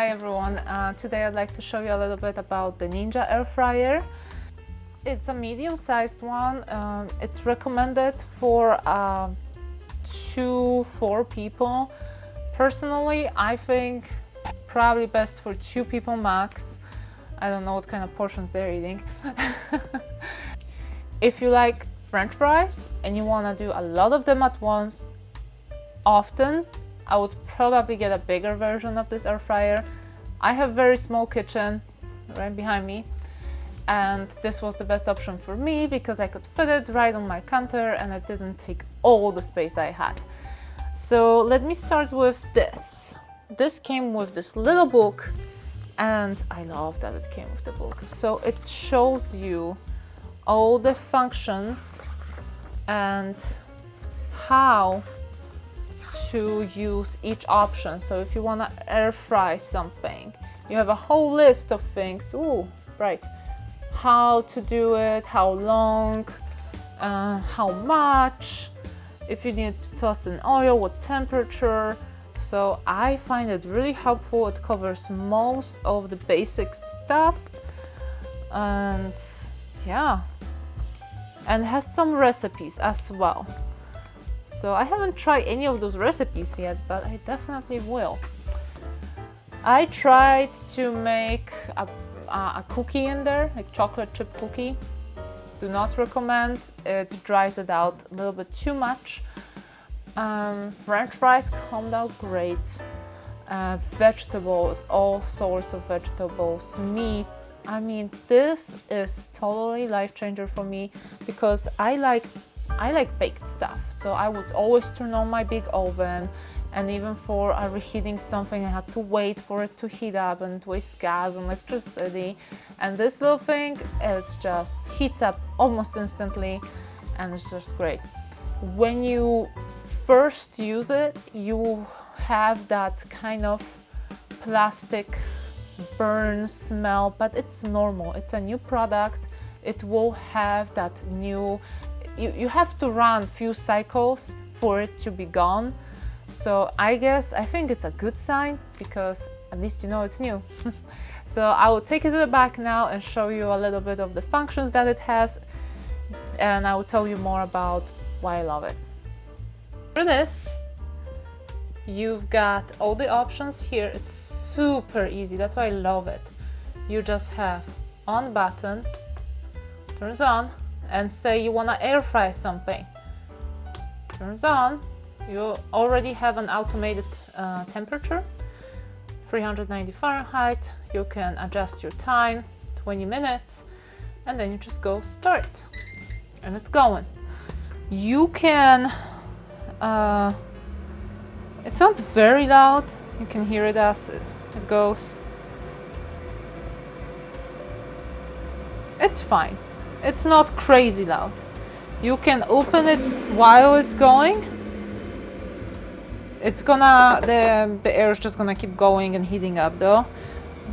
Hi everyone, today I'd like to show you a little bit about the Ninja Air Fryer. It's a medium-sized one. It's recommended for 2-4 people. Personally, I think probably best for 2 people max. I don't know what kind of portions they're eating. If you like French fries and you want to do a lot of them at once, often, I would probably get a bigger version of this air fryer. I have a very small kitchen right behind me, and this was the best option for me because I could fit it right on my counter and it didn't take all the space that I had. So let me start with this. This came with this little book, and I love that it came with the book. So it shows you all the functions and how to use each option. So if you want to air fry something, you have a whole list of things. Ooh, right. How to do it, how long, how much, if you need to toss in oil, what temperature. So I find it really helpful. It covers most of the basic stuff, and yeah, and has some recipes as well. So I haven't tried any of those recipes yet, but I definitely will. I tried to make a cookie in there, like chocolate chip cookie. Do not recommend. It dries it out a little bit too much. French fries come out great. Vegetables, all sorts of vegetables, meat. I mean, this is totally life changer for me because I like baked stuff. So I would always turn on my big oven, and even for reheating something I had to wait for it to heat up and waste gas and electricity. And this little thing, it just heats up almost instantly, and it's just great. When you first use it, you have that kind of plastic burn smell, but it's normal. It's a new product. It will have that new, you have to run a few cycles for it to be gone. So I think it's a good sign because at least you know it's new. So I will take it to the back now and show you a little bit of the functions that it has, and I will tell you more about why I love it. For this, you've got all the options here. It's super easy. That's why I love it. You just have on button, turns on, and say you want to air fry something. Turns on. You already have an automated temperature, 390 Fahrenheit. You can adjust your time, 20 minutes, and then you just go start, and it's going. You can, it's not very loud. You can hear it as it goes. It's fine. It's not crazy loud. You can open it while it's going. It's gonna, the air is just gonna keep going and heating up though.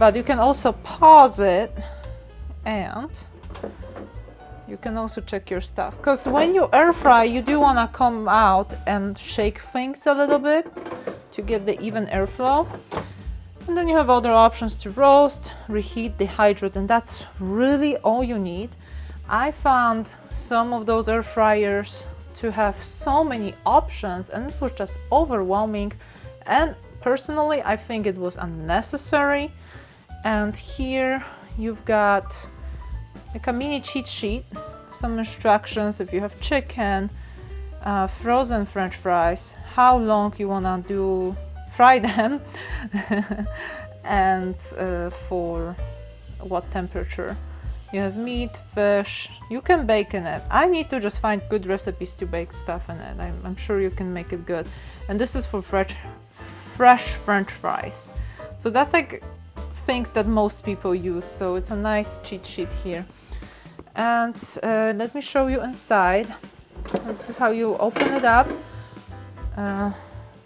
But you can also pause it, and you can also check your stuff. Because when you air fry, you do wanna come out and shake things a little bit to get the even airflow. And then you have other options to roast, reheat, dehydrate, and that's really all you need. I found some of those air fryers to have so many options, and it was just overwhelming, and personally I think it was unnecessary. And here you've got like a mini cheat sheet, some instructions if you have chicken, frozen French fries, how long you wanna fry them, and for what temperature. You have meat, fish, you can bake in it. I need to just find good recipes to bake stuff in it. I'm sure you can make it good. And this is for fresh French fries. So that's like things that most people use. So it's a nice cheat sheet here. And let me show you inside. This is how you open it up.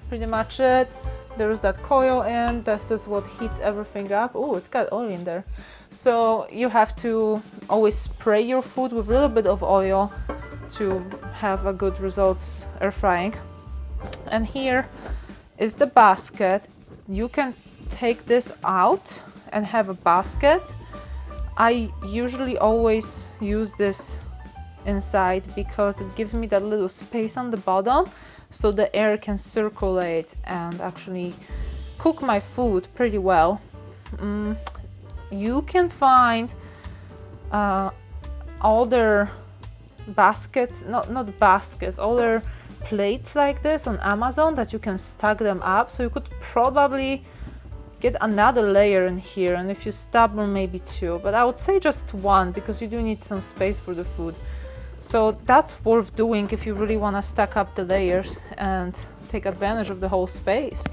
Pretty much it. There's that coil in. This is what heats everything up. Oh, it's got oil in there. So you have to always spray your food with a little bit of oil to have a good results air frying. And here is the basket. You can take this out and have a basket, I usually always use this inside because it gives me that little space on the bottom so the air can circulate and actually cook my food pretty well. You can find older baskets, not baskets, older plates like this on Amazon that you can stack them up, so you could probably get another layer in here, and if you're stubborn, maybe two, but I would say just one because you do need some space for the food. So that's worth doing if you really want to stack up the layers and take advantage of the whole space.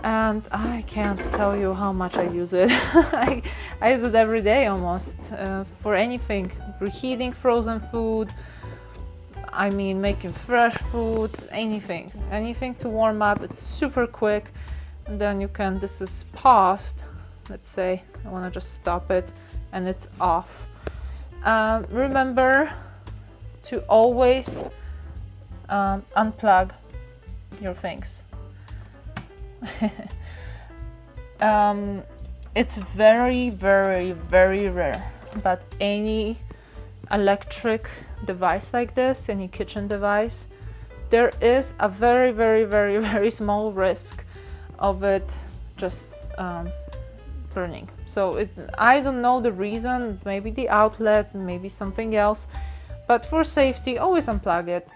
And I can't tell you how much I use it. I use it every day almost, for anything, reheating frozen food, I mean making fresh food, anything to warm up. It's super quick, and then you can, this is paused, let's say I want to just stop it and it's off. Remember to always unplug your things. It's very rare, but any electric device like this, any kitchen device, there is a very small risk of it just burning. So I don't know the reason, maybe the outlet, maybe something else, but for safety always unplug it.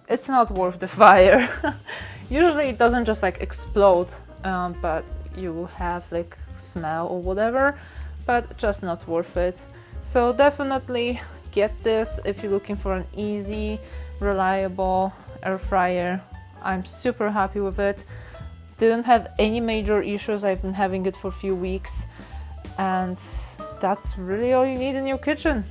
It's not worth the fire. Usually it doesn't just like explode, but you have like smell or whatever, but just not worth it. So definitely get this if you're looking for an easy, reliable air fryer. I'm super happy with it. Didn't have any major issues. I've been having it for a few weeks, and that's really all you need in your kitchen.